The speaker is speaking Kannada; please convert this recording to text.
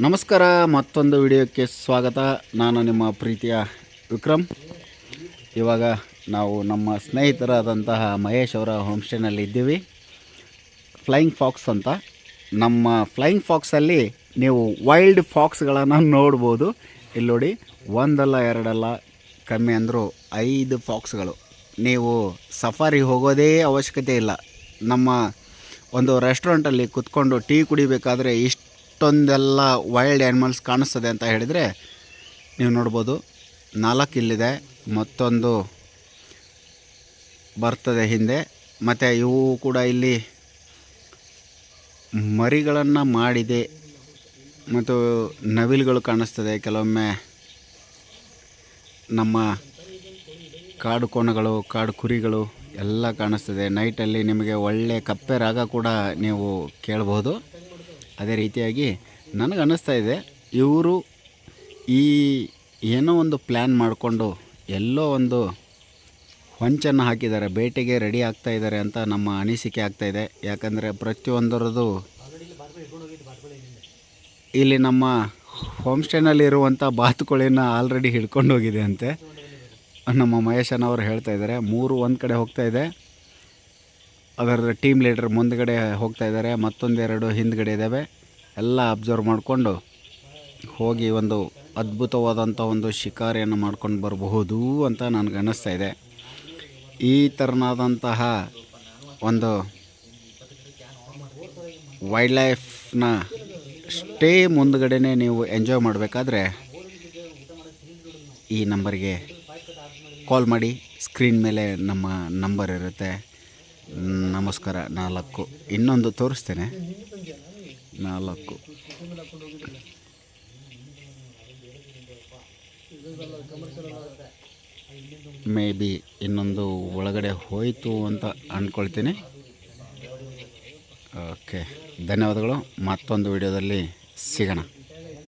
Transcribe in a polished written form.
ನಮಸ್ಕಾರ, ಮತ್ತೊಂದು ವಿಡಿಯೋಕ್ಕೆ ಸ್ವಾಗತ. ನಾನು ನಿಮ್ಮ ಪ್ರೀತಿಯ ವಿಕ್ರಮ್. ಇವಾಗ ನಾವು ನಮ್ಮ ಸ್ನೇಹಿತರಾದಂತಹ ಮಹೇಶ್ ಅವರ ಹೋಮ್ ಸ್ಟೇನಲ್ಲಿ ಇದ್ದೀವಿ. ಫ್ಲೈಯಿಂಗ್ ಫಾಕ್ಸ್ ಅಂತ. ನಮ್ಮ ಫ್ಲೈಯಿಂಗ್ ಫಾಕ್ಸಲ್ಲಿ ನೀವು ವೈಲ್ಡ್ ಫಾಕ್ಸ್ಗಳನ್ನು ನೋಡ್ಬೋದು. ಇಲ್ಲಿ ನೋಡಿ, ಒಂದಲ್ಲ ಎರಡಲ್ಲ, ಕಮ್ಮಿ ಅಂದರೂ 5 ಫಾಕ್ಸ್ಗಳು. ನೀವು ಸಫಾರಿ ಹೋಗೋದೇ ಅವಶ್ಯಕತೆ ಇಲ್ಲ. ನಮ್ಮ ಒಂದು ರೆಸ್ಟೋರೆಂಟಲ್ಲಿ ಕುತ್ಕೊಂಡು ಟೀ ಕುಡಿಬೇಕಾದ್ರೆ ಇಷ್ಟೊಂದೆಲ್ಲ ವೈಲ್ಡ್ ಆ್ಯನಿಮಲ್ಸ್ ಕಾಣಿಸ್ತದೆ ಅಂತ ಹೇಳಿದರೆ ನೀವು ನೋಡ್ಬೋದು. 4 ಇಲ್ಲಿದೆ, ಮತ್ತೊಂದು ಬರ್ತದೆ ಹಿಂದೆ. ಮತ್ತು ಇವು ಕೂಡ ಇಲ್ಲಿ ಮರಿಗಳನ್ನು ಮಾಡಿದೆ. ಮತ್ತು ನವಿಲುಗಳು ಕಾಣಿಸ್ತದೆ. ಕೆಲವೊಮ್ಮೆ ನಮ್ಮ ಕಾಡು ಕೋಣಗಳು, ಕಾಡು ಕುರಿಗಳು ಎಲ್ಲ ಕಾಣಿಸ್ತದೆ. ನೈಟಲ್ಲಿ ನಿಮಗೆ ಒಳ್ಳೆ ಕಪ್ಪೆ ರಾಗ ಕೂಡ ನೀವು ಕೇಳಬಹುದು. ಅದೇ ರೀತಿಯಾಗಿ ನನಗೆ ಅನ್ನಿಸ್ತಾ ಇದೆ, ಇವರು ಈ ಏನೋ ಒಂದು ಪ್ಲ್ಯಾನ್ ಮಾಡಿಕೊಂಡು ಎಲ್ಲೋ ಒಂದು ಹೊಂಚನ್ನು ಹಾಕಿದ್ದಾರೆ, ಬೇಟೆಗೆ ರೆಡಿ ಆಗ್ತಾ ಇದ್ದಾರೆ ಅಂತ ನಮ್ಮ ಅನಿಸಿಕೆ ಆಗ್ತಾಯಿದೆ. ಯಾಕಂದರೆ ಪ್ರತಿಯೊಂದರದ್ದು ಇಲ್ಲಿ ನಮ್ಮ ಹೋಮ್ ಸ್ಟೇನಲ್ಲಿರುವಂಥ ಬಾತುಕೋಳಿನ ಆಲ್ರೆಡಿ ಹಿಡ್ಕೊಂಡು ಹೋಗಿದೆ ಅಂತೆ. ನಮ್ಮ ಮಹೇಶನವರು ಹೇಳ್ತಾ ಇದ್ದಾರೆ. 3 ಒಂದು ಕಡೆ ಹೋಗ್ತಾ ಇದೆ, ಅದರ ಟೀಮ್ ಲೀಡರ್ ಮುಂದುಗಡೆ ಹೋಗ್ತಾ ಇದ್ದಾರೆ, ಮತ್ತೊಂದೆರಡು ಹಿಂದ್ಗಡೆ ಇದ್ದಾವೆ. ಎಲ್ಲ ಅಬ್ಸರ್ವ್ ಮಾಡಿಕೊಂಡು ಹೋಗಿ ಒಂದು ಅದ್ಭುತವಾದಂಥ ಒಂದು ಶಿಕಾರಿಯನ್ನು ಮಾಡ್ಕೊಂಡು ಬರಬಹುದು ಅಂತ ನನಗೆ ಅನ್ನಿಸ್ತಾ ಇದೆ. ಈ ಥರನಾದಂತಹ ಒಂದು ವೈಲ್ಡ್ ಲೈಫ್ನ ಸ್ಟೇ ಮುಂದುಗಡೆನೇ ನೀವು ಎಂಜಾಯ್ ಮಾಡಬೇಕಾದ್ರೆ ಈ ನಂಬರ್ಗೆ ಕಾಲ್ ಮಾಡಿ. ಸ್ಕ್ರೀನ್ ಮೇಲೆ ನಮ್ಮ ನಂಬರ್ ಇರುತ್ತೆ. ನಮಸ್ಕಾರ. 4 ಇನ್ನೊಂದು ತೋರಿಸ್ತೇನೆ. 4 ಮೇ ಬಿ ಇನ್ನೊಂದು ಒಳಗಡೆ ಹೋಯಿತು ಅಂತ ಅಂದ್ಕೊಳ್ತೀನಿ. ಓಕೆ, ಧನ್ಯವಾದಗಳು. ಮತ್ತೊಂದು ವಿಡಿಯೋದಲ್ಲಿ ಸಿಗೋಣ.